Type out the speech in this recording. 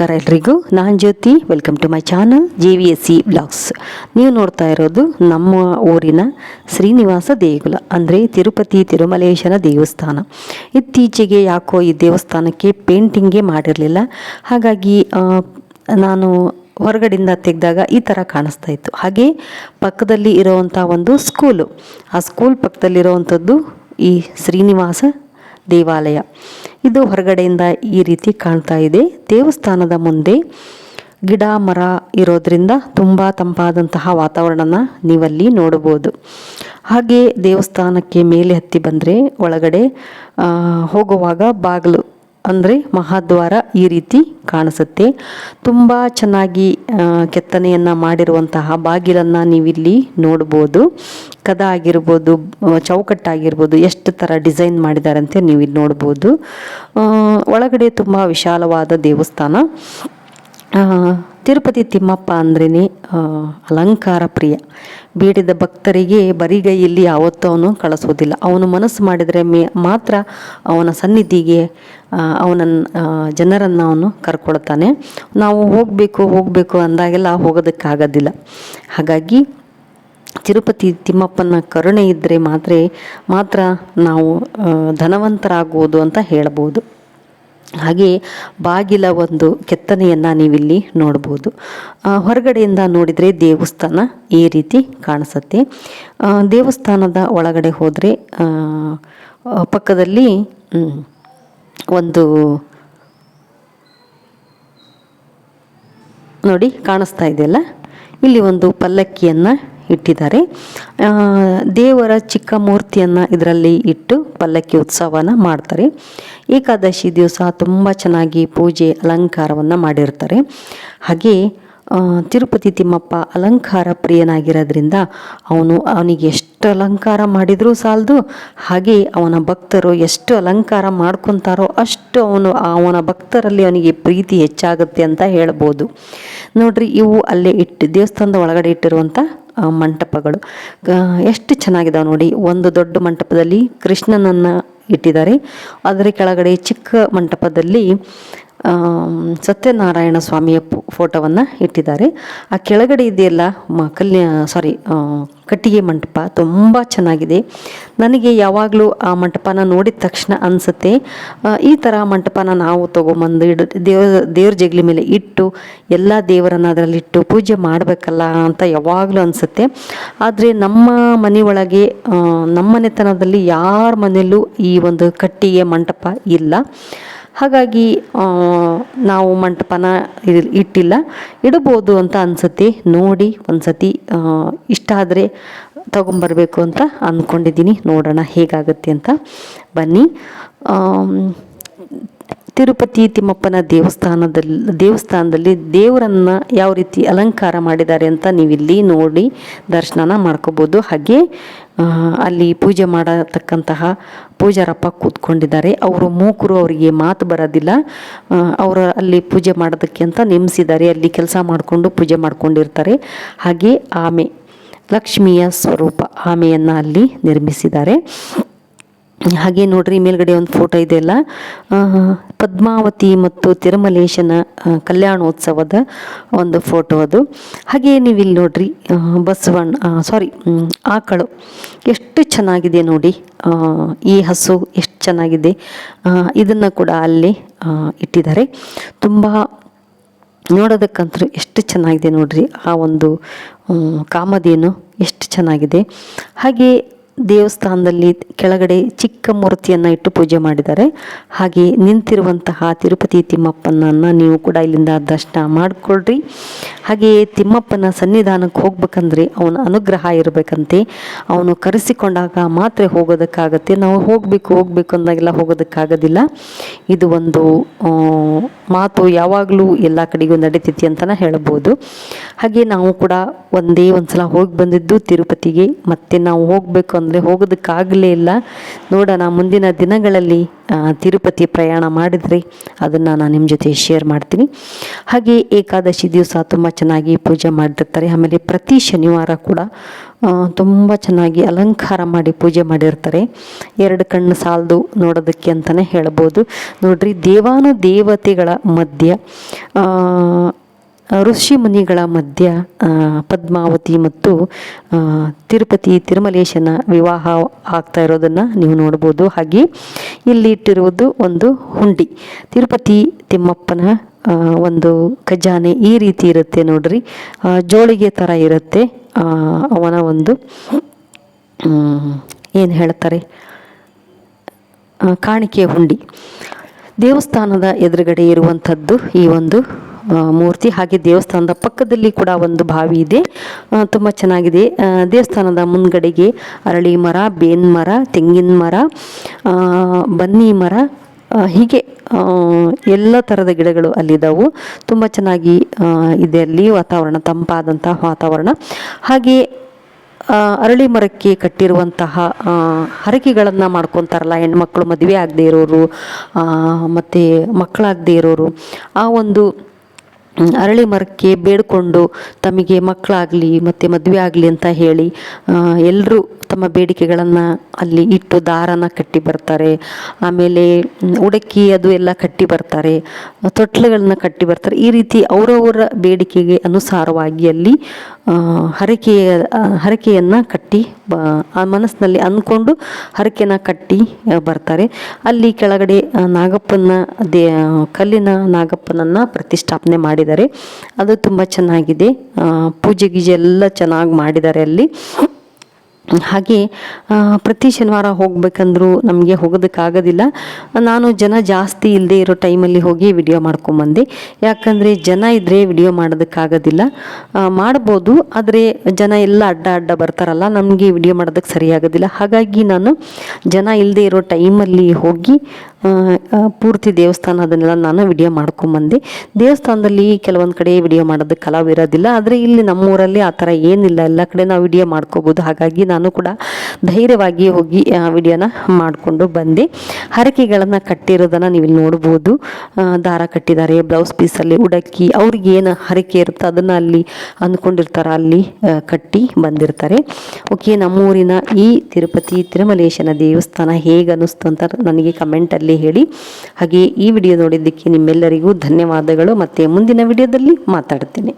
ನಮಸ್ಕಾರ ಎಲ್ರಿಗೂ. ನಾನು Jyoti. Welcome to my channel JVSC blogs. ನೀವು ನೋಡ್ತಾ ಇರೋದು ನಮ್ಮ ಊರಿನ ಶ್ರೀನಿವಾಸ ದೇಗುಲ, ಅಂದರೆ ತಿರುಪತಿ ತಿರುಮಲೇಶನ ದೇವಸ್ಥಾನ. ಇತ್ತೀಚೆಗೆ ಯಾಕೋ ಈ ದೇವಸ್ಥಾನಕ್ಕೆ ಪೇಂಟಿಂಗೇ ಮಾಡಿರಲಿಲ್ಲ. ಹಾಗಾಗಿ ನಾನು ಹೊರಗಡೆಯಿಂದ ತೆಗೆದಾಗ ಈ ಥರ ಕಾಣಿಸ್ತಾ ಇತ್ತು. ಹಾಗೆ ಪಕ್ಕದಲ್ಲಿ ಇರೋವಂಥ ಒಂದು ಸ್ಕೂಲು, ಆ ಸ್ಕೂಲ್ ಪಕ್ಕದಲ್ಲಿರೋವಂಥದ್ದು ಈ ಶ್ರೀನಿವಾಸ ದೇವಾಲಯ. ಇದು ಹೊರಗಡೆಯಿಂದ ಈ ರೀತಿ ಕಾಣ್ತಾ ಇದೆ. ದೇವಸ್ಥಾನದ ಮುಂದೆ ಗಿಡ ಮರ ಇರೋದ್ರಿಂದ ತುಂಬ ತಂಪಾದಂತಹ ವಾತಾವರಣನ ನೀವಲ್ಲಿ ನೋಡಬಹುದು. ಹಾಗೆ ದೇವಸ್ಥಾನಕ್ಕೆ ಮೇಲೆ ಹತ್ತಿ ಬಂದರೆ ಒಳಗಡೆ ಹೋಗುವಾಗ ಬಾಗಿಲು ಅಂದರೆ ಮಹಾದ್ವಾರ ಈ ರೀತಿ ಕಾಣಿಸುತ್ತೆ. ತುಂಬ ಚೆನ್ನಾಗಿ ಕೆತ್ತನೆಯನ್ನು ಮಾಡಿರುವಂತಹ ಬಾಗಿಲನ್ನು ನೀವಿಲ್ಲಿ ನೋಡ್ಬೋದು. ಕದ ಆಗಿರ್ಬೋದು, ಚೌಕಟ್ಟಾಗಿರ್ಬೋದು, ಎಷ್ಟು ಥರ ಡಿಸೈನ್ ಮಾಡಿದ್ದಾರೆ ಅಂತ ನೀವಿಲ್ಲಿ ನೋಡ್ಬೋದು. ಒಳಗಡೆ ತುಂಬ ವಿಶಾಲವಾದ ದೇವಸ್ಥಾನ. ತಿರುಪತಿ ತಿಮ್ಮಪ್ಪ ಅಂದ್ರೇ ಅಲಂಕಾರ ಪ್ರಿಯ. ಬೇಡಿದ ಭಕ್ತರಿಗೆ ಬರಿಗೈಯಲ್ಲಿ ಯಾವತ್ತೂ ಅವನು ಕಳಿಸೋದಿಲ್ಲ. ಅವನು ಮನಸ್ಸು ಮಾಡಿದರೆ ಮಾತ್ರ ಅವನ ಸನ್ನಿಧಿಗೆ ಜನರನ್ನು ಅವನು ಕರ್ಕೊಳ್ತಾನೆ. ನಾವು ಹೋಗಬೇಕು ಅಂದಾಗೆಲ್ಲ ಹೋಗೋದಕ್ಕಾಗೋದಿಲ್ಲ. ಹಾಗಾಗಿ ತಿರುಪತಿ ತಿಮ್ಮಪ್ಪನ ಕರುಣೆ ಇದ್ದರೆ ಮಾತ್ರ ನಾವು ಧನವಂತರಾಗುವುದು ಅಂತ ಹೇಳ್ಬೋದು. ಹಾಗೆ ಬಾಗಿಲ ಒಂದು ಕೆತ್ತನೆಯನ್ನು ನೀವಿಲ್ಲಿ ನೋಡ್ಬೋದು. ಹೊರಗಡೆಯಿಂದ ನೋಡಿದರೆ ದೇವಸ್ಥಾನ ಈ ರೀತಿ ಕಾಣಿಸುತ್ತೆ. ದೇವಸ್ಥಾನದ ಒಳಗಡೆ ಹೋದರೆ ಪಕ್ಕದಲ್ಲಿ ಒಂದು ನೋಡಿ ಕಾಣಿಸ್ತಾ ಇದೆಯಲ್ಲ, ಇಲ್ಲಿ ಒಂದು ಪಲ್ಲಕ್ಕಿಯನ್ನು ಇಟ್ಟಿದ್ದಾರೆ. ದೇವರ ಚಿಕ್ಕ ಮೂರ್ತಿಯನ್ನು ಇದರಲ್ಲಿ ಇಟ್ಟು ಪಲ್ಲಕ್ಕಿ ಉತ್ಸವನ ಮಾಡ್ತಾರೆ. ಏಕಾದಶಿ ದಿವಸ ತುಂಬ ಚೆನ್ನಾಗಿ ಪೂಜೆ ಅಲಂಕಾರವನ್ನು ಮಾಡಿರ್ತಾರೆ. ಹಾಗೆ ತಿರುಪತಿ ತಿಮ್ಮಪ್ಪ ಅಲಂಕಾರ ಪ್ರಿಯನಾಗಿರೋದ್ರಿಂದ ಅವನಿಗೆ ಎಷ್ಟು ಅಲಂಕಾರ ಮಾಡಿದರೂ ಸಾಲದು. ಹಾಗೆ ಅವನ ಭಕ್ತರು ಎಷ್ಟು ಅಲಂಕಾರ ಮಾಡ್ಕೊತಾರೋ ಅಷ್ಟು ಅವನ ಭಕ್ತರಲ್ಲಿ ಅವನಿಗೆ ಪ್ರೀತಿ ಹೆಚ್ಚಾಗುತ್ತೆ ಅಂತ ಹೇಳ್ಬೋದು. ನೋಡ್ರಿ, ಇವು ಅಲ್ಲೇ ದೇವಸ್ಥಾನದ ಒಳಗಡೆ ಇಟ್ಟಿರುವಂಥ ಮಂಟಪಗಳು ಎಷ್ಟು ಚೆನ್ನಾಗಿದಾವೆ ನೋಡಿ. ಒಂದು ದೊಡ್ಡ ಮಂಟಪದಲ್ಲಿ ಕೃಷ್ಣನನ್ನು ಇಟ್ಟಿದ್ದಾರೆ. ಅದರ ಕೆಳಗಡೆ ಚಿಕ್ಕ ಮಂಟಪದಲ್ಲಿ ಸತ್ಯನಾರಾಯಣ ಸ್ವಾಮಿಯ ಫೋಟೋವನ್ನು ಇಟ್ಟಿದ್ದಾರೆ. ಆ ಕೆಳಗಡೆ ಇದೆಯಲ್ಲ ಕಟ್ಟಿಗೆ ಮಂಟಪ ತುಂಬ ಚೆನ್ನಾಗಿದೆ. ನನಗೆ ಯಾವಾಗಲೂ ಆ ಮಂಟಪನ ನೋಡಿದ ತಕ್ಷಣ ಅನಿಸುತ್ತೆ, ಈ ಥರ ಮಂಟಪನ ನಾವು ತೊಗೊಂಬಂದು ದೇವ್ರ ಜಗಲಿ ಮೇಲೆ ಇಟ್ಟು ಎಲ್ಲ ದೇವರನ್ನು ಅದರಲ್ಲಿಟ್ಟು ಪೂಜೆ ಮಾಡಬೇಕಲ್ಲ ಅಂತ ಯಾವಾಗಲೂ ಅನಿಸುತ್ತೆ. ಆದರೆ ನಮ್ಮ ಮನೆಯೊಳಗೆ ನಮ್ಮ ಮನೆತನದಲ್ಲಿ ಯಾರ ಮನೆಯಲ್ಲೂ ಈ ಒಂದು ಕಟ್ಟಿಗೆ ಮಂಟಪ ಇಲ್ಲ. ಹಾಗಾಗಿ ನಾವು ಮಂಟಪನ ಇಟ್ಟಿಲ್ಲ. ಇಡಬಹುದು ಅಂತ ಅನಿಸುತ್ತೆ. ನೋಡಿ ಒಂದ್ಸತಿ ಇಷ್ಟ ಆದರೆ ತಗೊಂಬರ್ಬೇಕು ಅಂತ ಅಂದ್ಕೊಂಡಿದ್ದೀನಿ. ನೋಡೋಣ ಹೇಗಾಗುತ್ತೆ ಅಂತ. ಬನ್ನಿ. ತಿರುಪತಿ ತಿಮ್ಮಪ್ಪನ ದೇವಸ್ಥಾನದಲ್ಲಿ ದೇವರನ್ನು ಯಾವ ರೀತಿ ಅಲಂಕಾರ ಮಾಡಿದ್ದಾರೆ ಅಂತ ನೀವಿಲ್ಲಿ ನೋಡಿ ದರ್ಶನ ಮಾಡ್ಕೋಬೋದು. ಹಾಗೆ ಅಲ್ಲಿ ಪೂಜೆ ಮಾಡತಕ್ಕಂತಹ ಪೂಜಾರಪ್ಪ ಕೂತ್ಕೊಂಡಿದ್ದಾರೆ. ಅವರು ಮೂಕರು, ಅವರಿಗೆ ಮಾತು ಬರೋದಿಲ್ಲ. ಅವರು ಅಲ್ಲಿ ಪೂಜೆ ಮಾಡೋದಕ್ಕೆ ಅಂತ ನೇಮಿಸಿದ್ದಾರೆ. ಅಲ್ಲಿ ಕೆಲಸ ಮಾಡಿಕೊಂಡು ಪೂಜೆ ಮಾಡ್ಕೊಂಡಿರ್ತಾರೆ. ಹಾಗೆ ಆಮೆ, ಲಕ್ಷ್ಮಿಯ ಸ್ವರೂಪ ಆಮೆಯನ್ನು ಅಲ್ಲಿ ನಿರ್ಮಿಸಿದ್ದಾರೆ. ಹಾಗೆ ನೋಡ್ರಿ, ಮೇಲ್ಗಡೆ ಒಂದು ಫೋಟೋ ಇದೆಯಲ್ಲ, ಪದ್ಮಾವತಿ ಮತ್ತು ತಿರುಮಲೇಶನ ಕಲ್ಯಾಣೋತ್ಸವದ ಒಂದು ಫೋಟೋ ಅದು. ಹಾಗೆ ನೀವಿಲ್ಲಿ ನೋಡ್ರಿ, ಆಕಳು ಎಷ್ಟು ಚೆನ್ನಾಗಿದೆ ನೋಡಿ. ಈ ಹಸು ಎಷ್ಟು ಚೆನ್ನಾಗಿದೆ. ಇದನ್ನು ಕೂಡ ಅಲ್ಲಿ ಇಟ್ಟಿದ್ದಾರೆ. ತುಂಬ ನೋಡೋದಕ್ಕಂತೂ ಎಷ್ಟು ಚೆನ್ನಾಗಿದೆ ನೋಡ್ರಿ. ಆ ಒಂದು ಕಾಮಧೇನು ಎಷ್ಟು ಚೆನ್ನಾಗಿದೆ. ಹಾಗೆ ದೇವಸ್ಥಾನದಲ್ಲಿ ಕೆಳಗಡೆ ಚಿಕ್ಕ ಮೂರ್ತಿಯನ್ನು ಇಟ್ಟು ಪೂಜೆ ಮಾಡಿದ್ದಾರೆ. ಹಾಗೆ ನಿಂತಿರುವಂತಹ ತಿರುಪತಿ ತಿಮ್ಮಪ್ಪನನ್ನು ನೀವು ಕೂಡ ಇಲ್ಲಿಂದ ದರ್ಶನ ಮಾಡಿಕೊಳ್ರಿ. ಹಾಗೆ ತಿಮ್ಮಪ್ಪನ ಸನ್ನಿಧಾನಕ್ಕೆ ಹೋಗ್ಬೇಕಂದ್ರೆ ಅವನ ಅನುಗ್ರಹ ಇರಬೇಕಂತೆ. ಅವನು ಕರೆಸಿಕೊಂಡಾಗ ಮಾತ್ರ ಹೋಗೋದಕ್ಕಾಗತ್ತೆ. ನಾವು ಹೋಗಬೇಕು ಅಂದಾಗೆಲ್ಲ ಹೋಗೋದಕ್ಕಾಗೋದಿಲ್ಲ. ಇದು ಒಂದು ಮಾತು ಯಾವಾಗಲೂ ಎಲ್ಲ ಕಡೆಗೂ ನಡೀತೈತಿ ಅಂತಲೇ ಹೇಳ್ಬೋದು. ಹಾಗೆ ನಾವು ಕೂಡ ಒಂದೇ ಸಲ ಹೋಗಿ ಬಂದಿದ್ದು ತಿರುಪತಿಗೆ. ಮತ್ತೆ ನಾವು ಹೋಗಬೇಕು ಅಂದರೆ ಹೋಗೋದಕ್ಕಾಗಲೇ ಇಲ್ಲ. ನೋಡೋಣ ಮುಂದಿನ ದಿನಗಳಲ್ಲಿ ತಿರುಪತಿ ಪ್ರಯಾಣ ಮಾಡಿದರೆ ಅದನ್ನು ನಾನು ನಿಮ್ಮ ಜೊತೆ ಶೇರ್ ಮಾಡ್ತೀನಿ. ಹಾಗೆ ಏಕಾದಶಿ ದಿವಸ ತುಂಬ ಚೆನ್ನಾಗಿ ಪೂಜೆ ಮಾಡಿರ್ತಾರೆ. ಆಮೇಲೆ ಪ್ರತಿ ಶನಿವಾರ ಕೂಡ ತುಂಬ ಚೆನ್ನಾಗಿ ಅಲಂಕಾರ ಮಾಡಿ ಪೂಜೆ ಮಾಡಿರ್ತಾರೆ. ಎರಡು ಕಣ್ಣು ಸಾಲದು ನೋಡೋದಕ್ಕೆ ಅಂತಲೇ ಹೇಳ್ಬೋದು. ನೋಡ್ರಿ, ದೇವಾನುದೇವತೆಗಳ ಮಧ್ಯ ಋಷಿ ಮುನಿಗಳ ಮಧ್ಯ ಪದ್ಮಾವತಿ ಮತ್ತು ತಿರುಪತಿ ತಿರುಮಲೇಶನ ವಿವಾಹ ಆಗ್ತಾ ಇರೋದನ್ನು ನೀವು ನೋಡ್ಬೋದು. ಹಾಗೆ ಇಲ್ಲಿ ಇಟ್ಟಿರುವುದು ಒಂದು ಹುಂಡಿ, ತಿರುಪತಿ ತಿಮ್ಮಪ್ಪನ ಒಂದು ಖಜಾನೆ ಈ ರೀತಿ ಇರುತ್ತೆ ನೋಡ್ರಿ. ಜೋಳಿಗೆ ಥರ ಇರುತ್ತೆ. ಅವನ ಒಂದು ಏನು ಹೇಳ್ತಾರೆ, ಕಾಣಿಕೆ ಹುಂಡಿ. ದೇವಸ್ಥಾನದ ಎದುರುಗಡೆ ಇರುವಂಥದ್ದು ಈ ಒಂದು ಮೂರ್ತಿ. ಹಾಗೆ ದೇವಸ್ಥಾನದ ಪಕ್ಕದಲ್ಲಿ ಕೂಡ ಒಂದು ಬಾವಿ ಇದೆ, ತುಂಬ ಚೆನ್ನಾಗಿದೆ. ದೇವಸ್ಥಾನದ ಮುಂದ್ಗಡೆಗೆ ಅರಳಿ ಮರ, ಬೇವಿನ ಮರ, ತೆಂಗಿನ ಮರ, ಬನ್ನಿ ಮರ, ಹೀಗೆ ಎಲ್ಲ ಥರದ ಗಿಡಗಳು ಅಲ್ಲಿದ್ದಾವು. ತುಂಬ ಚೆನ್ನಾಗಿ ಇದೆ ಅಲ್ಲಿ ವಾತಾವರಣ, ತಂಪಾದಂಥ ವಾತಾವರಣ. ಹಾಗೆ ಅರಳಿ ಮರಕ್ಕೆ ಕಟ್ಟಿರುವಂತಹ ಹರಕೆಗಳನ್ನು ಮಾಡ್ಕೊತಾರಲ್ಲ ಹೆಣ್ಮಕ್ಳು, ಮದುವೆ ಆಗದೆ ಇರೋರು ಮತ್ತು ಮಕ್ಕಳಾಗದೇ ಇರೋರು, ಆ ಒಂದು ಅರಳಿ ಮರಕ್ಕೆ ಬೇಡಿಕೊಂಡು ತಮಗೆ ಮಕ್ಕಳಾಗಲಿ ಮತ್ತು ಮದುವೆ ಆಗಲಿ ಅಂತ ಹೇಳಿ ಎಲ್ಲರೂ ತಮ್ಮ ಬೇಡಿಕೆಗಳನ್ನು ಅಲ್ಲಿ ಇಟ್ಟು ದಾರನ ಕಟ್ಟಿ ಬರ್ತಾರೆ. ಆಮೇಲೆ ಉಡಕ್ಕಿ ಅದು ಎಲ್ಲ ಕಟ್ಟಿ ಬರ್ತಾರೆ, ತೊಟ್ಲುಗಳನ್ನ ಕಟ್ಟಿ ಬರ್ತಾರೆ. ಈ ರೀತಿ ಅವರವರ ಬೇಡಿಕೆಗೆ ಅನುಸಾರವಾಗಿ ಅಲ್ಲಿ ಹರಕೆಯನ್ನು ಕಟ್ಟಿ ಆ ಮನಸ್ಸಿನಲ್ಲಿ ಅಂದ್ಕೊಂಡು ಹರಕೆನ ಕಟ್ಟಿ ಬರ್ತಾರೆ. ಅಲ್ಲಿ ಕೆಳಗಡೆ ನಾಗಪ್ಪನ ಕಲ್ಲಿನ ನಾಗಪ್ಪನನ್ನು ಪ್ರತಿಷ್ಠಾಪನೆ ಮಾಡಿದ್ದಾರೆ. ಅದು ತುಂಬ ಚೆನ್ನಾಗಿದೆ. ಪೂಜೆ ಗೀಜೆ ಎಲ್ಲ ಚೆನ್ನಾಗಿ ಮಾಡಿದ್ದಾರೆ ಅಲ್ಲಿ. ಹಾಗೆ ಪ್ರತಿ ಶನಿವಾರ ಹೋಗ್ಬೇಕಂದ್ರೂ ನಮಗೆ ಹೋಗೋದಕ್ಕಾಗೋದಿಲ್ಲ. ನಾನು ಜನ ಜಾಸ್ತಿ ಇಲ್ಲದೆ ಇರೋ ಟೈಮಲ್ಲಿ ಹೋಗಿ ವಿಡಿಯೋ ಮಾಡ್ಕೊಂಬಂದೆ. ಯಾಕಂದರೆ ಜನ ಇದ್ದರೆ ವಿಡಿಯೋ ಮಾಡೋದಕ್ಕಾಗೋದಿಲ್ಲ. ಮಾಡ್ಬೋದು, ಆದರೆ ಜನ ಎಲ್ಲ ಅಡ್ಡ ಬರ್ತಾರಲ್ಲ, ನಮಗೆ ವಿಡಿಯೋ ಮಾಡೋದಕ್ಕೆ ಸರಿಯಾಗೋದಿಲ್ಲ. ಹಾಗಾಗಿ ನಾನು ಜನ ಇಲ್ಲದೆ ಇರೋ ಟೈಮಲ್ಲಿ ಹೋಗಿ ಪೂರ್ತಿ ದೇವಸ್ಥಾನ ಅದನ್ನೆಲ್ಲ ನಾನು ವಿಡಿಯೋ ಮಾಡ್ಕೊಂಬಂದೆ. ದೇವಸ್ಥಾನದಲ್ಲಿ ಕೆಲವೊಂದು ಕಡೆ ವಿಡಿಯೋ ಮಾಡೋದಕ್ಕೆ ಅಲಾವ್ ಇರೋದಿಲ್ಲ, ಆದರೆ ಇಲ್ಲಿ ನಮ್ಮೂರಲ್ಲಿ ಆ ಥರ ಏನಿಲ್ಲ, ಎಲ್ಲ ಕಡೆ ನಾವು ವಿಡಿಯೋ ಮಾಡ್ಕೋಬೋದು. ಹಾಗಾಗಿ ನಾನು ಕೂಡ ಧೈರ್ಯವಾಗಿ ಹೋಗಿ ವಿಡಿಯೋನ ಮಾಡಿಕೊಂಡು ಬಂದೆ. ಹರಕೆಗಳನ್ನು ಕಟ್ಟಿರೋದನ್ನು ನೀವು ಇಲ್ಲಿ ನೋಡ್ಬೋದು. ದಾರ ಕಟ್ಟಿದ್ದಾರೆ, ಬ್ಲೌಸ್ ಪೀಸಲ್ಲಿ ಉಡಕ್ಕಿ, ಅವ್ರಿಗೆ ಏನು ಹರಕೆ ಇರುತ್ತೋ ಅದನ್ನು ಅಲ್ಲಿ ಅಂದ್ಕೊಂಡಿರ್ತಾರೆ, ಅಲ್ಲಿ ಕಟ್ಟಿ ಬಂದಿರ್ತಾರೆ. ಓಕೆ, ನಮ್ಮೂರಿನ ಈ ತಿರುಪತಿ ತಿರುಮಲೇಶನ ದೇವಸ್ಥಾನ ಹೇಗೆ ಅನ್ನಿಸ್ತು ಅಂತ ನನಗೆ ಕಮೆಂಟಲ್ಲಿ ಹೇಳಿ. ಹಾಗೆ ಈ ವಿಡಿಯೋ ನೋಡಿದ್ದಕ್ಕೆ ನಿಮ್ಮೆಲ್ಲರಿಗೂ ಧನ್ಯವಾದಗಳು. ಮತ್ತು ಮುಂದಿನ ವಿಡಿಯೋದಲ್ಲಿ ಮಾತಾಡ್ತೀನಿ.